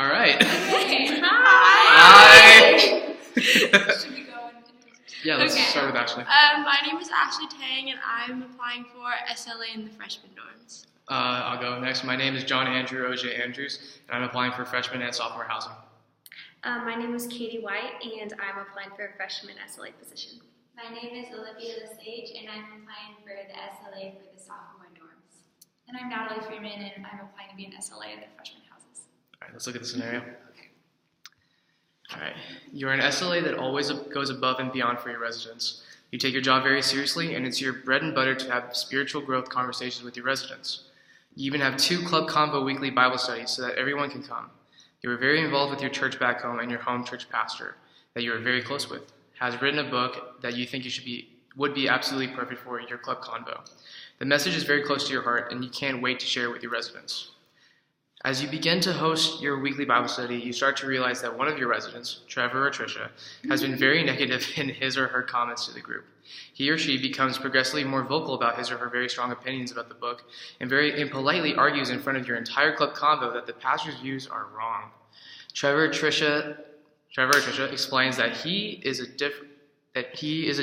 All right. Okay. Hi. Should we go into Yeah, let's start with Ashley. My name is Ashley Tang, and I'm applying for SLA in the freshman dorms. I'll go next. My name is Jon-Andrew Auger-Andrews, and I'm applying for freshman and sophomore housing. My name is Katie White, and I'm applying for a freshman SLA position. My name is Olivia Le Sage, and I'm applying for the SLA for the sophomore dorms. And I'm Natalie Freeman, and I'm applying to be an SLA in the freshman houses. All right, let's look at the scenario. All right, you're an SLA that always goes above and beyond for your residents. You take your job very seriously, and it's your bread and butter to have spiritual growth conversations with your residents. You even have 2 Club Convo weekly Bible studies so that everyone can come. You are very involved with your church back home, and your home church pastor that you are very close with has written a book that you think would be absolutely perfect for your Club Convo. The message is very close to your heart, and you can't wait to share it with your residents. As you begin to host your weekly Bible study, you start to realize that one of your residents, Trevor or Tricia, has been very negative in his or her comments to the group. He or she becomes progressively more vocal about his or her very strong opinions about the book and very impolitely argues in front of your entire Club Convo that the pastor's views are wrong. Trevor or Tricia explains that he is a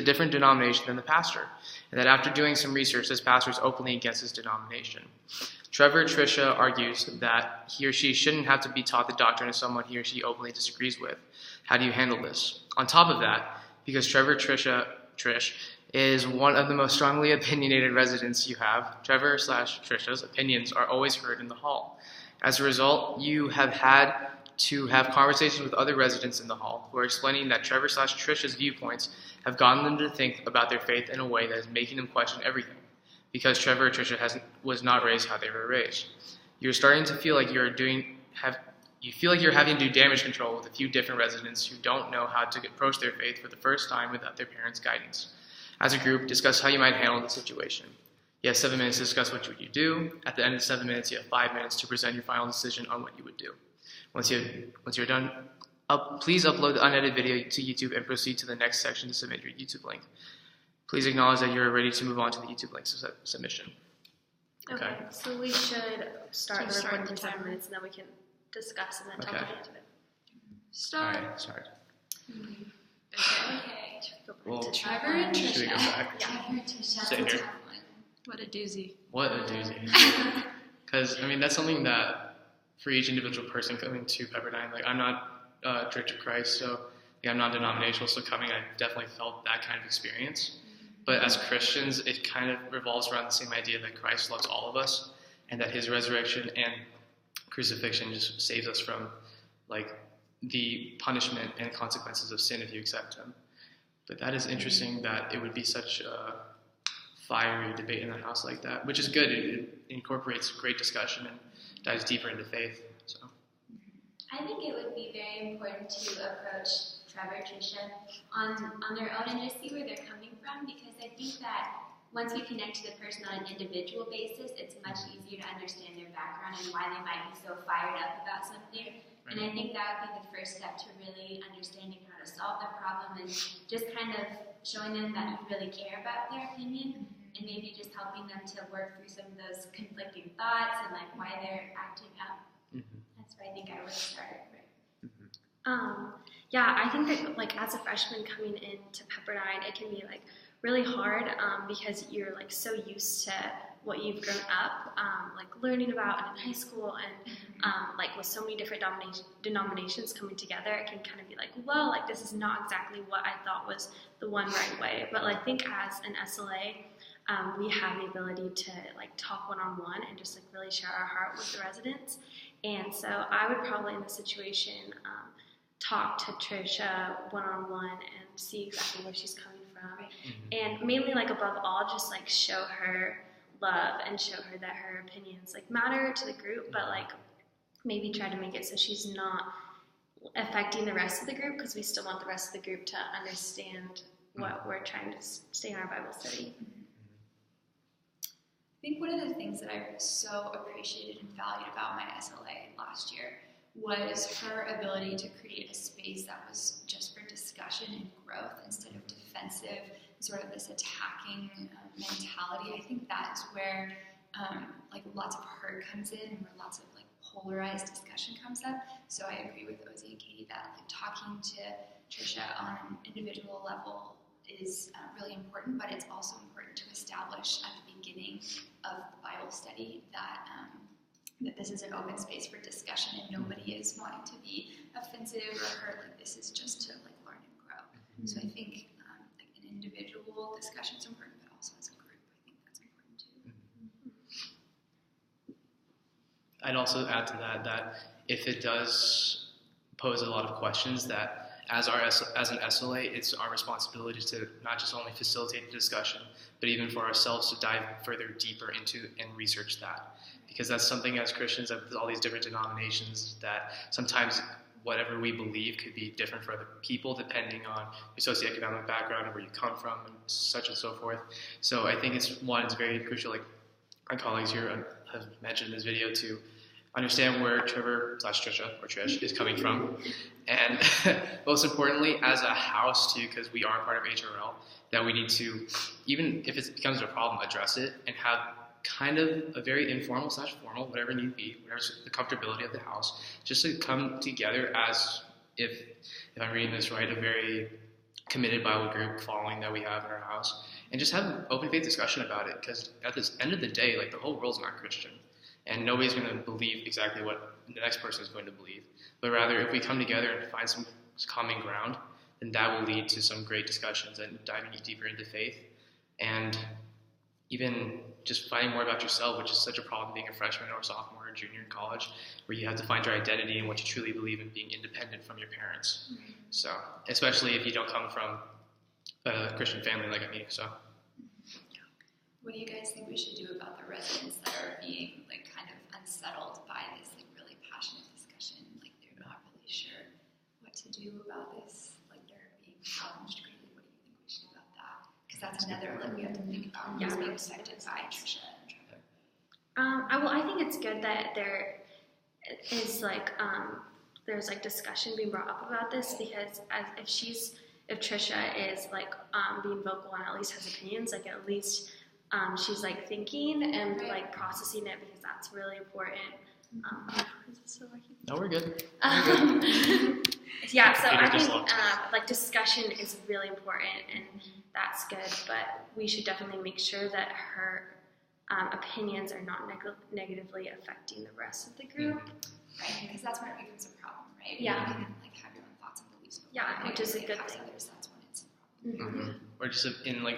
different denomination than the pastor, and that after doing some research, this pastor is openly against his denomination. Trevor or Tricia argues that he or she shouldn't have to be taught the doctrine of someone he or she openly disagrees with. How do you handle this? On top of that, because Trevor Trish is one of the most strongly opinionated residents you have, Trevor/Trisha's opinions are always heard in the hall. As a result, you have had to have conversations with other residents in the hall who are explaining that Trevor/Trisha's viewpoints have gotten them to think about their faith in a way that is making them question everything, because Trevor or Tricia was not raised how they were raised. You're starting to feel like you're having to do damage control with a few different residents who don't know how to approach their faith for the first time without their parents' guidance. As a group, discuss how you might handle the situation. You have 7 minutes to discuss what you do. At the end of the 7 minutes, you have 5 minutes to present your final decision on what you would do. Once you're done, please upload the unedited video to YouTube and proceed to the next section to submit your YouTube link. Please acknowledge that you're ready to move on to the YouTube link submission. Okay, so we should start the recording in 7 minutes, and then we can discuss and then tell the end of it. Start. All right, start. Okay. Well, Trevor and Tricia. should we go back? Trevor and Tricia. Sit here. What a doozy. What a doozy. Because, I mean, that's something that for each individual person coming to Pepperdine, like I'm not Church of Christ, so I'm not denominational, so coming, I definitely felt that kind of experience. But as Christians, it kind of revolves around the same idea that Christ loves all of us, and that his resurrection and crucifixion just saves us from like the punishment and consequences of sin if you accept him. But that is interesting that it would be such a fiery debate in a house like that, which is good. It incorporates great discussion and dives deeper into faith. So I think it would be very important to approach Trevor and Tricia on their own and just see where they're coming from, because I think that once we connect to the person on an individual basis, it's much easier to understand their background and why they might be so fired up about something. And I think that would be the first step to really understanding how to solve the problem and just kind of showing them that you really care about their opinion and maybe just helping them to work through some of those conflicting thoughts and like why they're acting out. That's where I think I would start. Yeah, I think that like as a freshman coming into Pepperdine, it can be like really hard because you're like so used to what you've grown up like learning about in high school, and like with so many different denominations coming together, it can kind of be like, well, like this is not exactly what I thought was the one right way. But I think as an SLA, we have the ability to like talk one-on-one and just like really share our heart with the residents. And so I would probably in this situation talk to Tricia one-on-one and see exactly where she's coming from. And mainly like above all, just like show her love and show her that her opinions like matter to the group, but like maybe try to make it so she's not affecting the rest of the group, because we still want the rest of the group to understand what we're trying to stay in our Bible study. I think one of the things that I so appreciated and valued about my SLA last year was her ability to create a space that was just for discussion and growth instead of defensive, sort of this attacking mentality. I think that is where like lots of hurt comes in, and where lots of like polarized discussion comes up. So I agree with Ozzy and Katie that like talking to Trisha on an individual level is really important, but it's also important to establish at the beginning of the Bible study that that this is an open space for discussion and nobody is wanting to be offensive or hurt. Like this is just to like learn and grow. So I think like an individual discussion is important, but also as a group, I think that's important too. I'd also add to that if it does pose a lot of questions, that as an SLA, it's our responsibility to not just only facilitate the discussion, but even for ourselves to dive further deeper into and research that. Because that's something as Christians, with all these different denominations, that sometimes whatever we believe could be different for other people depending on your socioeconomic background and where you come from and such and so forth. So I think it's very crucial, like my colleagues here have mentioned in this video, to understand where Trevor/Trisha or Trish is coming from, and most importantly, as a house too, because we are part of HRL, that we need to, even if it becomes a problem, address it and have kind of a very informal/formal, whatever need be, whatever's the comfortability of the house, just to come together as, if I'm reading this right, a very committed Bible group following that we have in our house, and just have an open faith discussion about it, because at the end of the day, like the whole world's not Christian. And nobody's going to believe exactly what the next person is going to believe. But rather, if we come together and find some common ground, then that will lead to some great discussions and diving deeper into faith. And even just finding more about yourself, which is such a problem being a freshman or sophomore or junior in college, where you have to find your identity and what you truly believe in, being independent from your parents. Mm-hmm. So, especially if you don't come from a Christian family like me. So. What do you guys think we should do about the residents that are being like kind of unsettled by this like really passionate discussion? Like they're not really sure what to do about this. Like they're being challenged greatly. What do you think we should do about that? Because that's another like we have to think about who's being affected by Trisha and Trevor. I think it's good that there is like there's like discussion being brought up about this, because if Trisha is like being vocal and at least has opinions, like at least she's like thinking and like processing it, because that's really important. Is it still working? No, we're good. Yeah, so I think like discussion is really important, and that's good. But we should definitely make sure that her opinions are not negatively affecting the rest of the group. Right, because that's when it becomes a problem, right? Yeah. You can like have your own thoughts and beliefs. Which is a good thing. Others, that's when it's a problem. Mm-hmm. Or just in like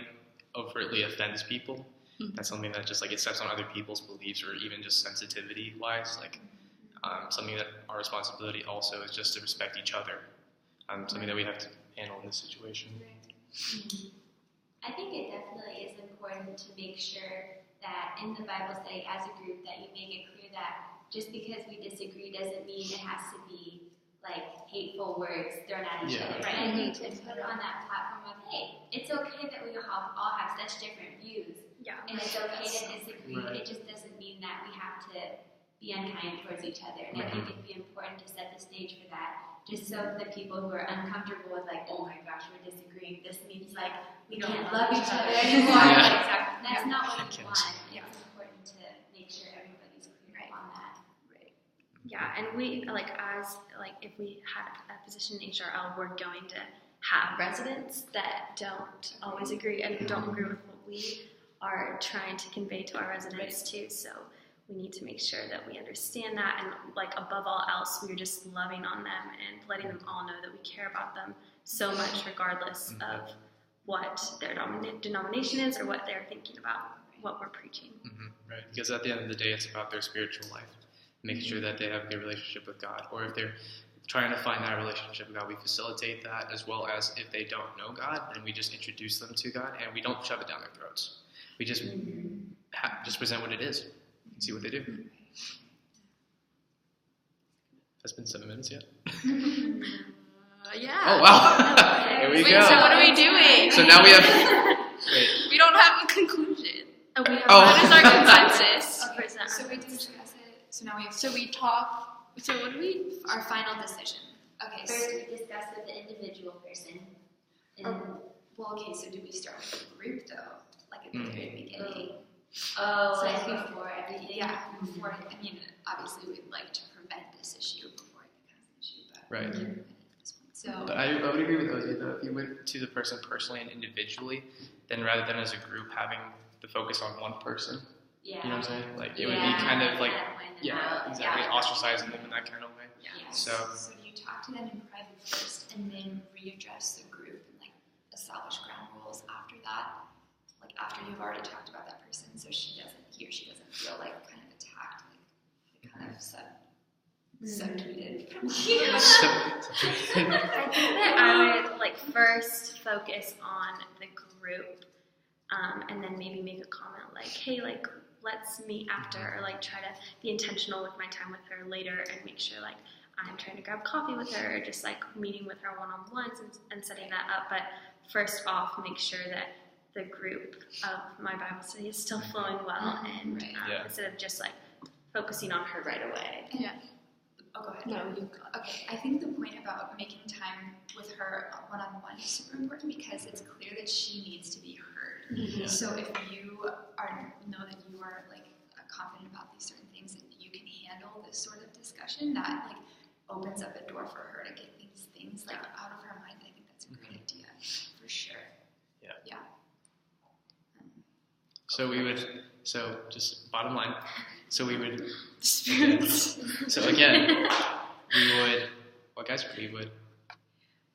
overtly offends people. That's something that just like it steps on other people's beliefs, or even just sensitivity wise, like something that our responsibility also is just to respect each other. Something that we have to handle in this situation. I think it definitely is important to make sure that in the Bible study as a group that you make it clear that just because we disagree doesn't mean it has to be like hateful words thrown at each other, right? I think to put it on that platform of, hey, it's okay that we all have such different views. Yeah. And it's okay to disagree. Right. It just doesn't mean that we have to be unkind towards each other. And I think it'd be important to set the stage for that, just so the people who are uncomfortable with like, oh my gosh, we're disagreeing, this means like we can't love each other anymore. Yeah. Exactly. That's not what we want. It's important to make sure everybody's clear on that. Right. Yeah, and we if we had a position in HRL, we're going to have residents that don't always agree and don't agree with what we are trying to convey to our residents too. So we need to make sure that we understand that, and like above all else, we're just loving on them and letting them all know that we care about them so much, regardless of what their denomination is or what they're thinking about, what we're preaching. Right, because at the end of the day, it's about their spiritual life, making sure that they have a good relationship with God, or if they're trying to find that relationship with God, we facilitate that, as well as if they don't know God, then we just introduce them to God, and we don't shove it down their throats. We just present what it is and see what they do. Has been 7 minutes yet? Yeah. Oh, wow. Here we go. So what are we doing? So now we have... Wait. We don't have a conclusion. What is our consensus? So we discuss it. So now we have So we talk. So what do we... our final decision. Okay. First, we discuss with the individual person. And well, okay. So do we start with the group though, like at the very beginning? Oh, So I like think- before everything. Yeah, before, I mean, obviously we'd like to prevent this issue before it becomes an issue, but we Right. can't prevent it at this point. So, But I would agree with Ozzy though. If you went to the person personally and individually, then rather than as a group having the focus on one person, Yeah. you know what I'm saying? Like it would be kind of like, point them yeah, out. exactly, Yeah. ostracizing them in that kind of way. yes. So- So you talk to them in private first and then readdress the group and like establish ground rules after that, like after you've already talked about that person, so he or she doesn't feel like kind of attacked, like kind of subtweeted from you. So, I think that I would like first focus on the group, and then maybe make a comment like, "Hey, like let's meet after," or like try to be intentional with my time with her later and make sure like I'm trying to grab coffee with her, or just like meeting with her one-on-ones and setting that up. But first off, make sure that the group of my Bible study is still flowing well, and Right. Yeah. instead of just like focusing on her right away. Oh, go ahead. No, you Okay, I think the point about making time with her one-on-one is super important because it's clear that she needs to be heard. Yeah. So if you know that you are like confident about these certain things and you can handle this sort of discussion, that like opens up a door for her to get these things like out of her mind. I think that's a great idea for sure. Yeah. Yeah. so just bottom line. So we would, Spirits. so again, we would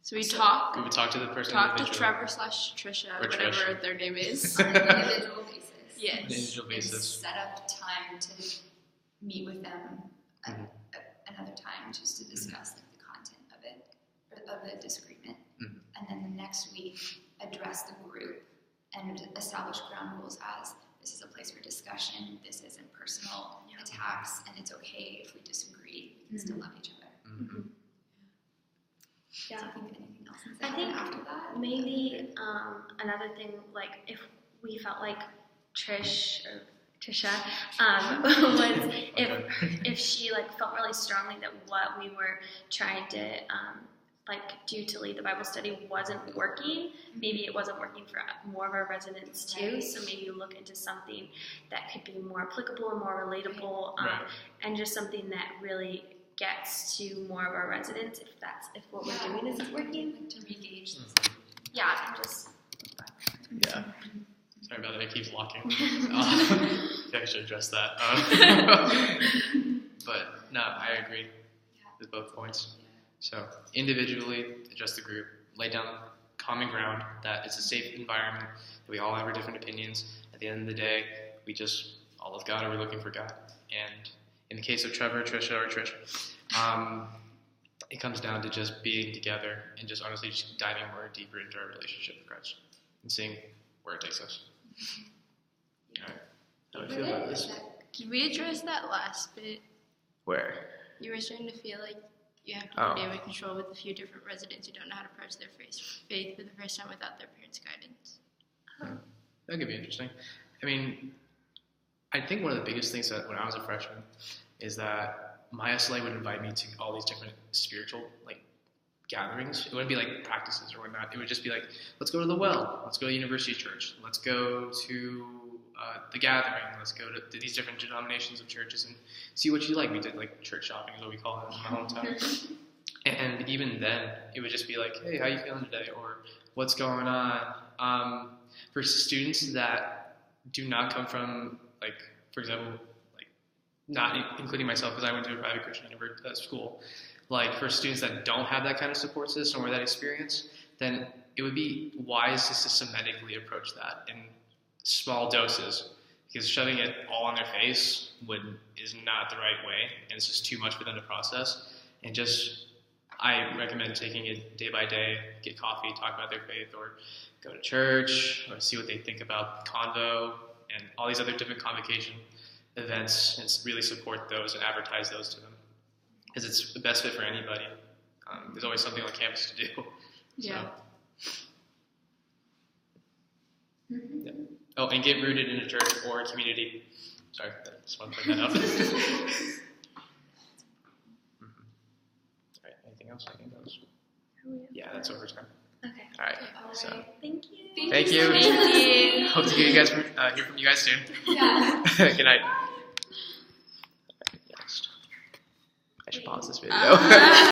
So we talk talk to the person to individually. Trevor / Trisha, Or whatever Trish. their name is. On an individual basis. On an Yes. individual And basis. set up time to meet with them Mhm. another time just to discuss like the content of it or of the disagreement, Mhm. and then the next week address the group and establish ground rules as this is a place for discussion. This isn't personal attacks, and it's okay if we disagree. We can still love each other. Mhm. Do you think anything else needs to I happen think after that? Maybe another thing, like if we felt like Trisha was if she like felt really strongly that what we were trying to like do to lead the Bible study wasn't working, maybe it wasn't working for more of our residents too. Right. So maybe look into something that could be more applicable and more relatable, Right. and just something that really gets to more of our residents if what we're doing isn't working. Like to re-gauge this. Yeah, and just Yeah. Sorry about that. It keeps locking. I should address that. But no, I agree with both points. So individually, address the group, lay down common ground that it's a safe environment, that we all have our different opinions. At the end of the day, we just all love God, or we're looking for God. And in the case of Trevor, Trisha, or Trish, it comes down to just being together and just honestly just diving more deeper into our relationship with Christ and seeing where it takes us. All right. How do I feel about this? Can we address that last bit? Where? You were starting to feel like you have to Oh. be able to control with a few different residents who don't know how to approach their faith for the first time without their parents' guidance. That could be interesting. I mean, I think one of the biggest things that when I was a freshman is that my SLA would invite me to all these different spiritual like gatherings. It wouldn't be like practices or whatnot. It would just be like, let's go to the well, let's go to University Church, let's go to the gathering, let's go to these different denominations of churches and see what you like. We did like church shopping is what we call it in my hometown. And even then, it would just be like, hey, how you feeling today? Or what's going on? For students that do not come from, like, for example, like, not including myself because I went to a private Christian school, like, for students that don't have that kind of support system or that experience, then it would be wise to systematically approach that in small doses, because shoving it all on their face is not the right way, and it's just too much for them to process. And just, I recommend taking it day by day, get coffee, talk about their faith, or go to church, or see what they think about Convo, and all these other different convocation events, and really support those and advertise those to them. Because it's the best fit for anybody. There's always something on campus to do. Yeah. So, yeah. Oh, and get rooted in a church or a community. Sorry, I just want to point that out. All right, anything else? I think that was... Yeah, that's overtime. Okay. All right. All So right. Thank you. thank you. Thank you. Hope to hear from you guys soon. Yeah. Good night. Next. I should pause this video.